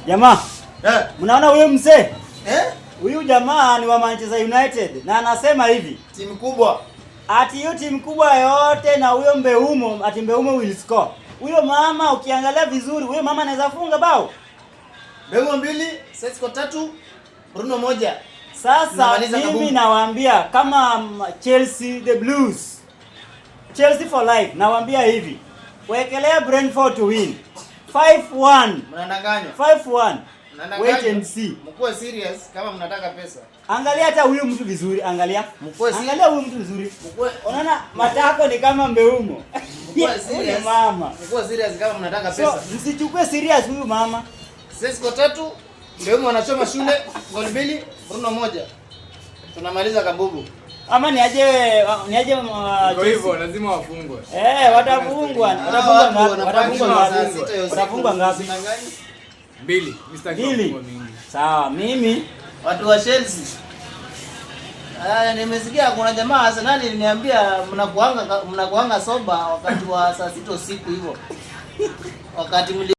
Jamaa. Mnaona huyo mzee? Huyu jamaa ni wa Manchester United na anasema hivi, timu kubwa. Ati hiyo timu kubwa yote na huyo Mbeumo, ati Mbeumo will score. Huyo mama ukiangalia vizuri, huyo mama anaweza funga bao. Mbeumo 2, Sesko 3, Bruno 1. Sasa mimi nawaambia kama Chelsea the Blues, Chelsea for life, nawaambia hivi, wekelea Brentford to win 5-1. Mnadanganywa 5-1. Wait and see. Mkuwe serious kama mnataka pesa. Angalia hata huyu mtu vizuri, angalia. Angalia huyu mtu vizuri. Unaona matako ni kama Mbeumo. Mkuwe serious mama. Mkuwe serious kama mnataka pesa. So, msichukue serious huyu mama. Sesko 3, Mbeumo anachoma shule, goli 2, Bruno 1. Tunamaliza kabubu. Ama ni aje kwa hivyo lazima wafungwe. Watafungwa. Watafungwa ngapi? 2. Mr. Mingi. Sawa, mimi watu wa Chelsea. Nimesikia kuna jamaa Arsenal aliniambia mnakuanga soba wakati wa saa 6 usiku hivyo. Wakati